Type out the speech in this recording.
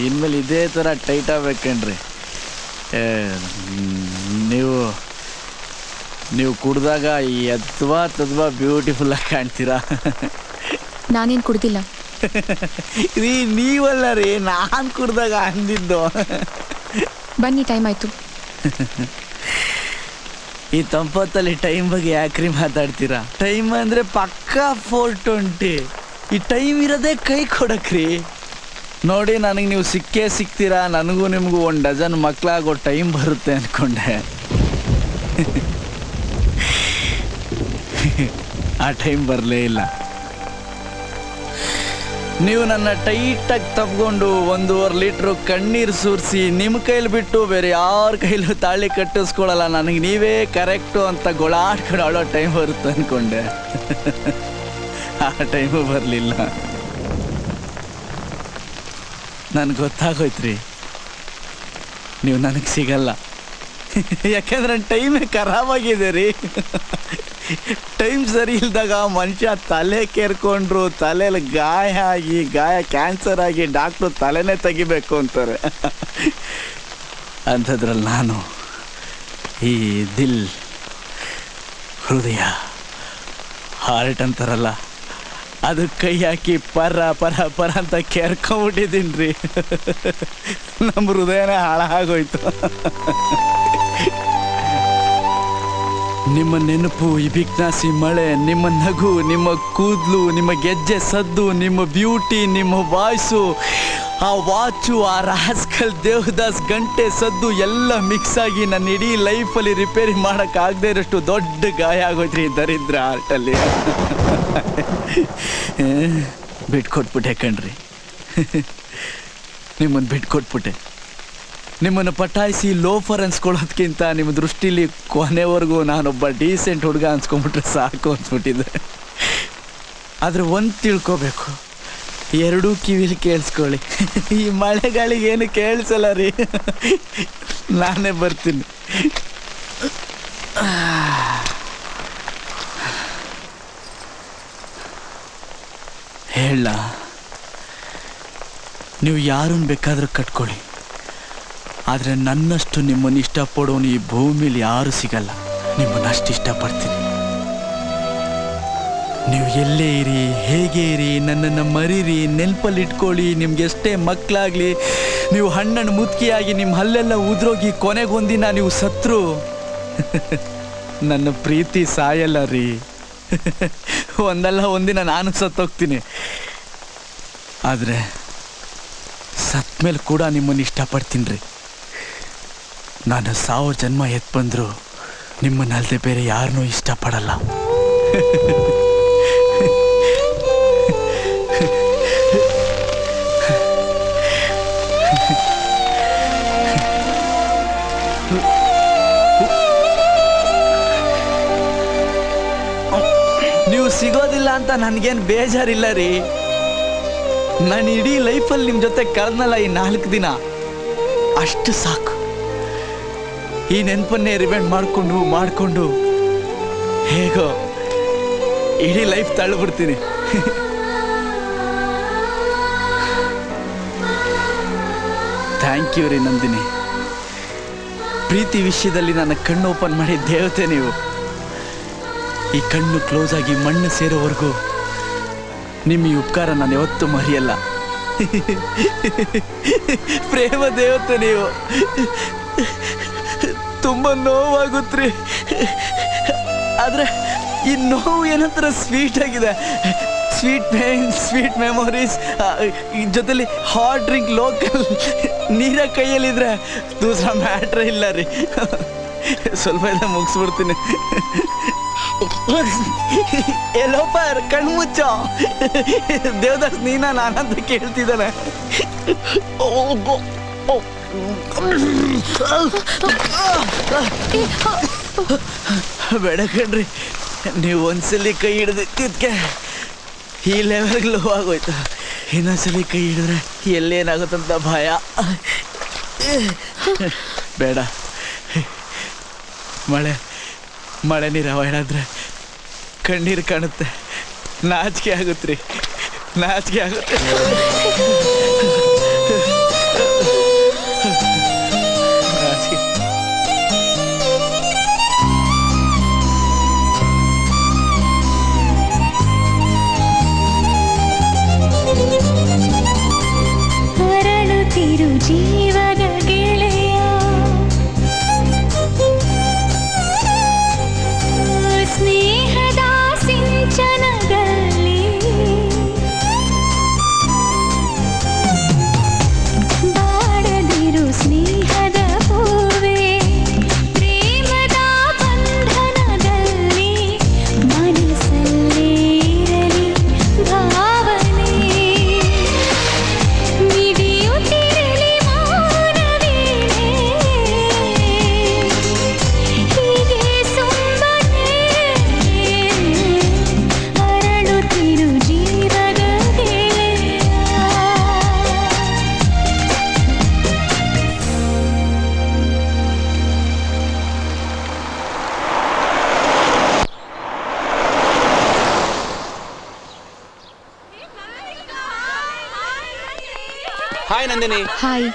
ಇನ್ಮೇಲೆ ಇದೇ ಥರ ಟೈಟ್ ಆಗ್ಬೇಕಣ್ರಿ. ನೀವು ಕುಡ್ದಾಗ ಎದ್ವಾ ತದ್ವಾ ಬ್ಯೂಟಿಫುಲ್ಲಾಗಿ ಕಾಣ್ತೀರಾ. ನಾನೇನು ಕುಡ್ದಿಲ್ಲ ರೀ, ನೀವಲ್ಲ ರೀ, ನಾನು ಕುಡ್ದಾಗ ಅಂದಿದ್ದು. ಬನ್ನಿ, ಟೈಮ್ ಆಯಿತು. ಈ ತಂಪತ್ತಲ್ಲಿ ಟೈಮ್ ಬಗ್ಗೆ ಯಾಕ್ರಿ ಮಾತಾಡ್ತೀರಾ? ಟೈಮ್ ಅಂದರೆ ಪಕ್ಕಾ 4:20. ಈ ಟೈಮ್ ಇರೋದೇ ಕೈ ಕೊಡಕ್ರಿ. ನೋಡಿ, ನನಗೆ ನೀವು ಸಿಕ್ಕೇ ಸಿಗ್ತೀರಾ. ನನಗೂ ನಿಮಗೂ 1 ಡಜನ್ ಮಕ್ಕಳಾಗೋ ಟೈಮ್ ಬರುತ್ತೆ ಅಂದ್ಕೊಂಡೆ. ಆ ಟೈಮ್ ಬರಲೇ ಇಲ್ಲ. ನೀವು ನನ್ನ ಟೈಟಾಗಿ ತಪ್ಕೊಂಡು 1.5 ಲೀಟ್ರು ಕಣ್ಣೀರು ಸುರಿಸಿ ನಿಮ್ಮ ಕೈಲಿ ಬಿಟ್ಟು ಬೇರೆ ಯಾರ ಕೈಲೂ ತಾಳಿ ಕಟ್ಟಿಸ್ಕೊಳ್ಳಲ್ಲ, ನನಗೆ ನೀವೇ ಕರೆಕ್ಟು ಅಂತ ಗೊಳಾಡ್ಕೊಂಡು ಆಡೋ ಟೈಮ್ ಬರುತ್ತೆ ಅಂದ್ಕೊಂಡೆ. ಆ ಟೈಮು ಬರಲಿಲ್ಲ. ನನಗೆ ಗೊತ್ತಾಗೋಯ್ತ್ರಿ, ನೀವು ನನಗೆ ಸಿಗಲ್ಲ. ಯಾಕೆಂದ್ರೆ ನನ್ನ ಟೈಮೇ ಖರಾಬಾಗಿದೆ ರೀ. ಟೈಮ್ ಸರಿ ಇಲ್ದಾಗ ಮನುಷ್ಯ ತಲೆ ಕೇರ್ಕೊಂಡ್ರು, ತಲೆಯಲ್ಲಿ ಗಾಯ ಆಗಿ, ಕ್ಯಾನ್ಸರ್ ಆಗಿ ಡಾಕ್ಟ್ರು ತಲೆನೇ ತೆಗಿಬೇಕು ಅಂತಾರೆ. ಅಂಥದ್ರಲ್ಲಿ ನಾನು ಈ ದಿಲ್, ಹೃದಯ, ಹಾರ್ಟ್ ಅಂತಾರಲ್ಲ, ಅದು ಕೈ ಹಾಕಿ ಪರ ಪರ ಪರ ಅಂತ ಕೇರ್ಕೊಂಬಿಟ್ಟಿದ್ದೀನಿ ರೀ. ನಮ್ಮ ಹೃದಯನೇ ಹಾಳಾಗೋಯ್ತು. ನಿಮ್ಮ ನೆನಪು, ಈ ಬಿಕ್ನಾಸಿ ಮಳೆ, ನಿಮ್ಮ ನಗು, ನಿಮ್ಮ ಕೂದಲು, ನಿಮ್ಮ ಗೆಜ್ಜೆ ಸದ್ದು, ನಿಮ್ಮ ಬ್ಯೂಟಿ, ನಿಮ್ಮ ವಾಯ್ಸು, ಆ ವಾಚು, ಆ ರಾಸ್ಕಲ್ ದೇವದಾಸ್ ಗಂಟೆ ಸದ್ದು ಎಲ್ಲ ಮಿಕ್ಸ್ ಆಗಿ ನನ್ನ ಇಡೀ ಲೈಫಲ್ಲಿ ರಿಪೇರಿ ಮಾಡೋಕ್ಕಾಗದೇ ಇರೋಷ್ಟು ದೊಡ್ಡ ಗಾಯ ಆಗೋಯ್ತ್ರಿ ದರಿದ್ರ ಆರ್ಟಲ್ಲಿ. ಬಿಟ್ಕೊಟ್ಬಿಟ್ಟೆ ಕಣ್ರಿ, ನಿಮ್ಮನ್ನು ಬಿಟ್ಕೊಟ್ಬಿಟ್ಟೆ. ನಿಮ್ಮನ್ನು ಪಟಾಯಿಸಿ ಲೋಫರ್ ಅನ್ಸ್ಕೊಳ್ಳೋದ್ಕಿಂತ ನಿಮ್ಮ ದೃಷ್ಟಿಲಿ ಕೊನೆವರೆಗೂ ನಾನೊಬ್ಬ ಡೀಸೆಂಟ್ ಹುಡುಗ ಅನ್ಸ್ಕೊಂಡ್ಬಿಟ್ರೆ ಸಾಕು ಅನ್ಸ್ಬಿಟ್ಟಿದ್ದೆ. ಆದರೆ ಒಂದು ತಿಳ್ಕೊಬೇಕು, 2 ಕಿವಿಲಿ ಕೇಳಿಸ್ಕೊಳ್ಳಿ. ಈ ಮಳೆಗಾಳಿಗೆ ಏನು ಕೇಳಿಸಲ್ಲ ರೀ. ನಾನೇ ಬರ್ತೀನಿ. ಹೇಳ, ನೀವು ಯಾರನ್ನು ಬೇಕಾದರೂ ಕಟ್ಕೊಳ್ಳಿ, ಆದರೆ ನನ್ನಷ್ಟು ನಿಮ್ಮನ್ನು ಇಷ್ಟಪಡೋನು ಈ ಭೂಮಿಲಿ ಯಾರೂ ಸಿಗಲ್ಲ. ನಿಮ್ಮನ್ನಷ್ಟು ಇಷ್ಟಪಡ್ತೀನಿ. ನೀವು ಎಲ್ಲೇ ಇರಿ, ಹೇಗೆ ಇರಿ, ನನ್ನನ್ನು ಮರೀರಿ, ನೆನಪಲ್ಲಿ ಇಟ್ಕೊಳ್ಳಿ. ನಿಮ್ಗೆ ಎಷ್ಟೇ ಮಕ್ಕಳಾಗಲಿ, ನೀವು ಹಣ್ಣನ್ನು ಮುದುಕಿಯಾಗಿ ನಿಮ್ಮ ಹಲ್ಲೆಲ್ಲ ಉದ್ರೋಗಿ ಕೊನೆಗೊಂದಿನ ನೀವು ಸತ್ರು, ನನ್ನ ಪ್ರೀತಿ ಸಾಯಲ್ಲ ರೀ. ಒಂದಲ್ಲ ಒಂದಿನ ನಾನು ಸತ್ತೋಗ್ತೀನಿ. ಆದರೆ ಸತ್ಮೇಲೆ ಕೂಡ ನಿಮ್ಮನ್ನು ಇಷ್ಟಪಡ್ತೀನಿ ರೀ. ನಾನು 1000 ಜನ್ಮ ಎದ್ದು ಬಂದರೂ ನಿಮ್ಮನ್ನಲ್ಲದೆ ಬೇರೆ ಯಾರನ್ನೂ ಇಷ್ಟಪಡಲ್ಲ. ನೀವು ಸಿಗೋದಿಲ್ಲ ಅಂತ ನನಗೇನು ಬೇಜಾರಿಲ್ಲ ರೀ. ನಾನು ಇಡೀ ಲೈಫಲ್ಲಿ ನಿಮ್ಮ ಜೊತೆ ಕಳೆದ್ನಲ್ಲ ಈ 4 ದಿನ, ಅಷ್ಟು ಸಾಕು. ಈ ನೆನಪನ್ನೇ ರಿವೆಂಡ್ ಮಾಡಿಕೊಂಡು ಹೇಗೋ ಇಡೀ ಲೈಫ್ ತಳ್ಳಿಬಿಡ್ತೀನಿ. ಥ್ಯಾಂಕ್ ಯು ರೀ ನಂದಿನಿ. ಪ್ರೀತಿ ವಿಷಯದಲ್ಲಿ ನನ್ನ ಕಣ್ಣು ಓಪನ್ ಮಾಡಿ ದೇವತೆ ನೀವು. ಈ ಕಣ್ಣು ಕ್ಲೋಸ್ ಆಗಿ ಮಣ್ಣು ಸೇರೋವರೆಗೂ ನಿಮ್ಮ ಈ ಉಪಕಾರ ನಾನು ಯಾವತ್ತೂ ಮರೆಯಲ್ಲ. ಪ್ರೇಮ ದೇವತೆ ನೀವು. ತುಂಬ ನೋವಾಗುತ್ತ್ರಿ, ಆದರೆ ಈ ನೋವು ಏನಂತರ ಸ್ವೀಟ್ ಆಗಿದೆ. ಸ್ವೀಟ್ ಪೇನ್, ಸ್ವೀಟ್ ಮೆಮೊರೀಸ್, ಜೊತೆಲಿ ಹಾಟ್ ಡ್ರಿಂಕ್, ಲೋಕಲ್ ನೀರ ಕೈಯಲ್ಲಿದ್ರೆ ದೂಸರ ಮ್ಯಾಟ್ರೇ ಇಲ್ಲ ರೀ. ಸ್ವಲ್ಪ ಎಲ್ಲ ಮುಗಿಸ್ಬಿಡ್ತೀನಿ. ಎಲ್ಲೋಪರ್ ಕಣ್ಮುಚ್ಚೋ, ದೇವದಾಸ್ ನೀನಾ ನಾನಂತ ಕೇಳ್ತಿದ್ದಾನೆ. ಬೇಡ ಕಣ್ರಿ, ನೀವು ಒಂದ್ಸಲಿ ಕೈ ಹಿಡಿದಿದ್ದಕ್ಕೆ ಈ ಲೆವೆಲ್ಗೆ ಲೋ ಆಗೋಯ್ತು. ಇನ್ನೊಂದ್ಸಲಿ ಕೈ ಹಿಡಿದ್ರೆ ಎಲ್ಲೇನಾಗುತ್ತಂತ ಭಯ. ಬೇಡ, ಮಳೆ ನೀರು ಅವಾಯ್ಡ್ ಆದರೆ ಕಣ್ಣೀರು ಕಾಣುತ್ತೆ, ನಾಚಿಕೆ ಆಗುತ್ತೆ ರೀ, ನಾಚಿಕೆ ಆಗುತ್ತೆ. ಬಾಳದಿರು ಜೀವದ ಗೆಳೆಯ ಸ್ನೇಹದ ಸಿಂಚನದಲ್ಲಿ ಬಾಡದಿರು ಸ್ನೇಹದ ಹೂವೇ ಪ್ರೇಮದ ಬಂಧನದಲ್ಲಿ ಮನಸ್ಸಲ್ಲೇ ಇರಲಿ ಭಾವನೆ ಮಿಡಿಯುತ್ತಿರಲಿ ಮಾನವೀನೆ ಹೀಗೆ ಸುಮ್ಮನೆ ಅರಳುತ್ತಿರು ಜೀವದ ಗೆಳೆಯ ಹಾಯ್ ನಂದಿನಿ. ಹಾಯ್.